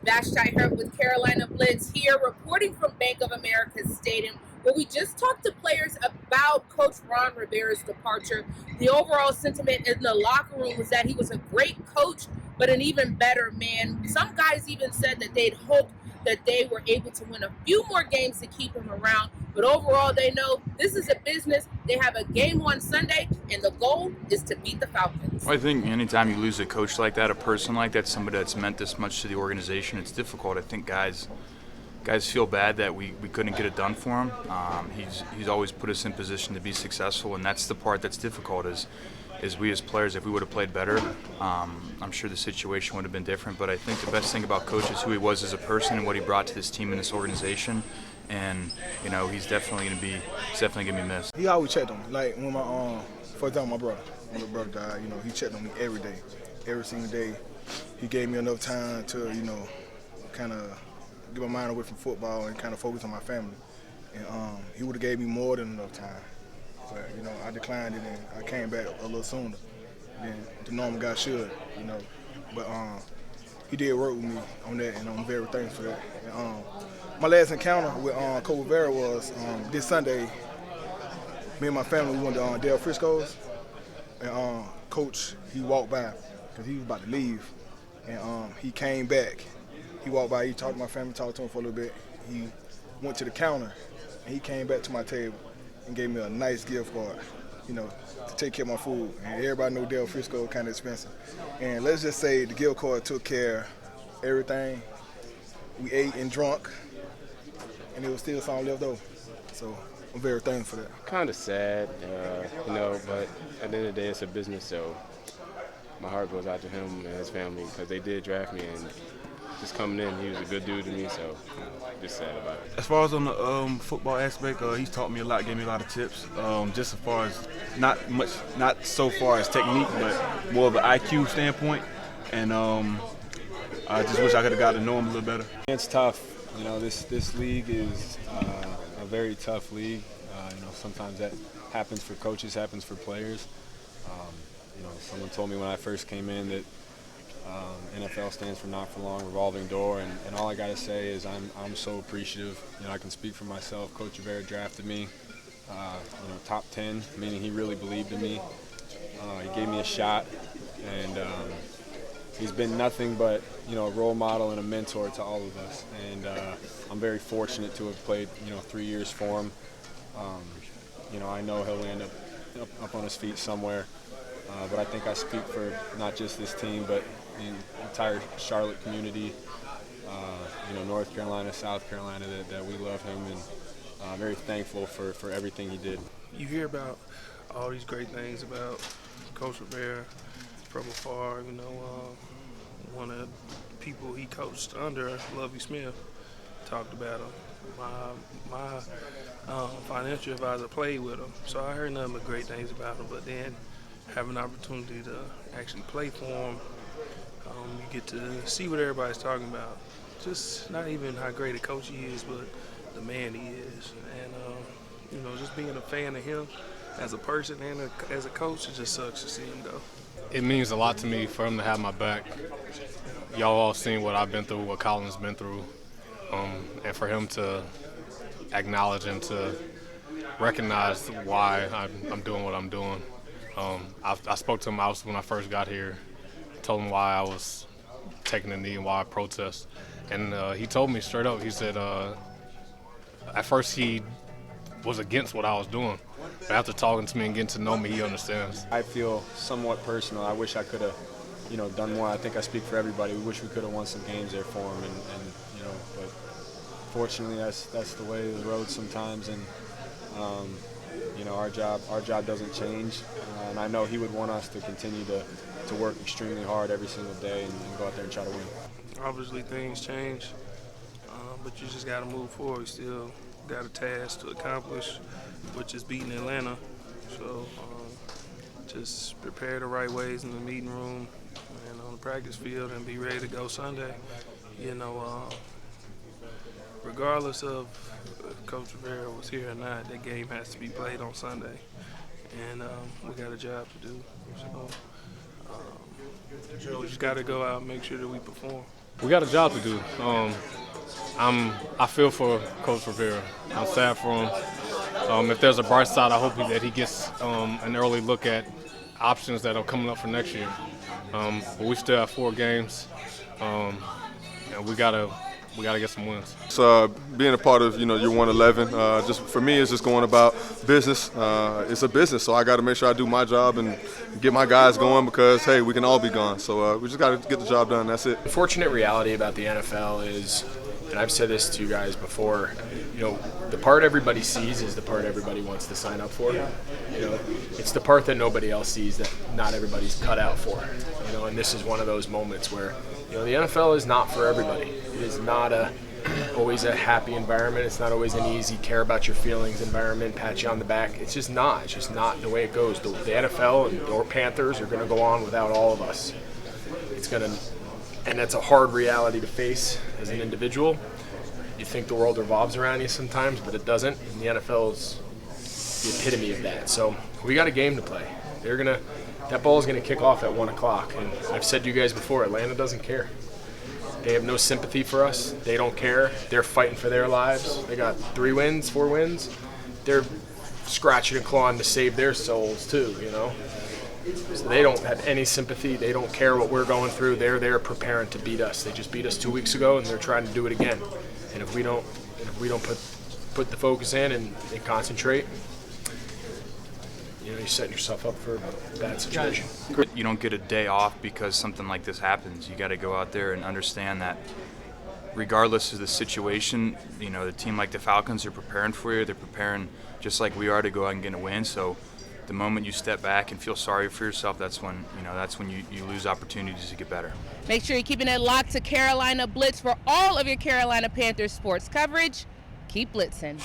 Vashti Hurt with Carolina Blitz here, reporting from Bank of America Stadium, where we just talked to players about Coach Ron Rivera's departure. The overall sentiment in the locker room was that he was a great coach, but an even better man. Some guys even said that they'd hoped that they were able to win a few more games to keep him around. But overall, they know this is a business. They have a game on Sunday, and the goal is to beat the Falcons. I think anytime you lose a coach like that, a person like that, somebody that's meant this much to the organization, it's difficult. I think guys feel bad that we couldn't get it done for him. He's always put us in position to be successful, and that's the part that's difficult is we as players, if we would have played better, I'm sure the situation would have been different. But I think the best thing about Coach is who he was as a person and what he brought to this team and this organization. And he's definitely gonna be missed. He always checked on me. Like when for example, my little brother died. He checked on me every day, every single day. He gave me enough time to kind of get my mind away from football and kind of focus on my family. And he would have gave me more than enough time. But, I declined it and I came back a little sooner than the normal guy should, But he did work with me on that, and I'm very thankful for that. And, my last encounter with Coach Rivera was this Sunday. Me and my family went to Del Frisco's, and Coach, he walked by because he was about to leave. And he came back. He walked by, he talked to my family, talked to him for a little bit. He went to the counter, and he came back to my table and gave me a nice gift card, to take care of my food. And everybody know Del Frisco kind of expensive. And let's just say the gift card took care of everything. We ate and drunk, and there was still something left over. So I'm very thankful for that. Kind of sad, but at the end of the day, it's a business, so my heart goes out to him and his family because they did draft me, and just coming in, he was a good dude to me, so just sad about it. As far as on the football aspect, he's taught me a lot, gave me a lot of tips. Just as far as not so far as technique, but more of an IQ standpoint. And I just wish I could have got to know him a little better. It's tough. This league is a very tough league. Sometimes that happens for coaches, happens for players. Someone told me when I first came in that NFL stands for not for long, revolving door, and all I got to say is I'm so appreciative. I can speak for myself. Coach Rivera drafted me, top 10, meaning he really believed in me. He gave me a shot, and he's been nothing but a role model and a mentor to all of us. And I'm very fortunate to have played 3 years for him. I know he'll end up on his feet somewhere. But I think I speak for not just this team, but the entire Charlotte community, North Carolina, South Carolina, that we love him, and very thankful for everything he did. You hear about all these great things about Coach Rivera from afar. One of the people he coached under, Lovie Smith, talked about him. My financial advisor played with him, so I heard nothing but great things about him. But then have an opportunity to actually play for him, you get to see what everybody's talking about. Just not even how great a coach he is, but the man he is. And, just being a fan of him as a person and as a coach, it just sucks to see him go. It means a lot to me for him to have my back. Y'all all seen what I've been through, what Colin's been through, and for him to acknowledge and to recognize why I'm doing what I'm doing. I spoke to him when I first got here, told him why I was taking the knee and why I protest. And he told me straight up, he said, at first he was against what I was doing. But after talking to me and getting to know me, he understands. I feel somewhat personal. I wish I could have, done more. I think I speak for everybody. We wish we could have won some games there for him, but fortunately that's the way of the road sometimes. And our job doesn't change, and I know he would want us to continue to work extremely hard every single day and go out there and try to win. Obviously things change, but you just got to move forward. You still got a task to accomplish, which is beating Atlanta. So just prepare the right ways in the meeting room and on the practice field and be ready to go Sunday. Regardless of if Coach Rivera was here or not, that game has to be played on Sunday. And we got a job to do. So we just got to go out and make sure that we perform. We got a job to do. I feel for Coach Rivera. I'm sad for him. If there's a bright side, I hope that he gets an early look at options that are coming up for next year. But we still have 4 games, and we gotta get some wins. So being a part of your 111, just for me, it's just going about business. It's a business, so I got to make sure I do my job and get my guys going because hey, we can all be gone. So we just got to get the job done. That's it. The fortunate reality about the NFL is, and I've said this to you guys before, the part everybody sees is the part everybody wants to sign up for. It's the part that nobody else sees that not everybody's cut out for. And this is one of those moments where, the NFL is not for everybody. It is not always a happy environment. It's not always an easy care about your feelings environment, pat you on the back. It's just not. It's just not the way it goes. The NFL and or Panthers are going to go on without all of us. And that's a hard reality to face as an individual. You think the world revolves around you sometimes, but it doesn't. And the NFL is the epitome of that. So we got a game to play. That ball is going to kick off at 1 o'clock. And I've said to you guys before, Atlanta doesn't care. They have no sympathy for us. They don't care. They're fighting for their lives. They got 3 wins, 4 wins. They're scratching and clawing to save their souls too, So they don't have any sympathy. They don't care what we're going through. They're there preparing to beat us. They just beat us 2 weeks ago, and they're trying to do it again. And if we don't put the focus in and concentrate, you're setting yourself up for a bad situation. You don't get a day off because something like this happens. You got to go out there and understand that regardless of the situation, the team like the Falcons are preparing for you. They're preparing just like we are to go out and get a win. So the moment you step back and feel sorry for yourself, that's when you lose opportunities to get better. Make sure you're keeping it locked to Carolina Blitz for all of your Carolina Panthers sports coverage. Keep blitzing.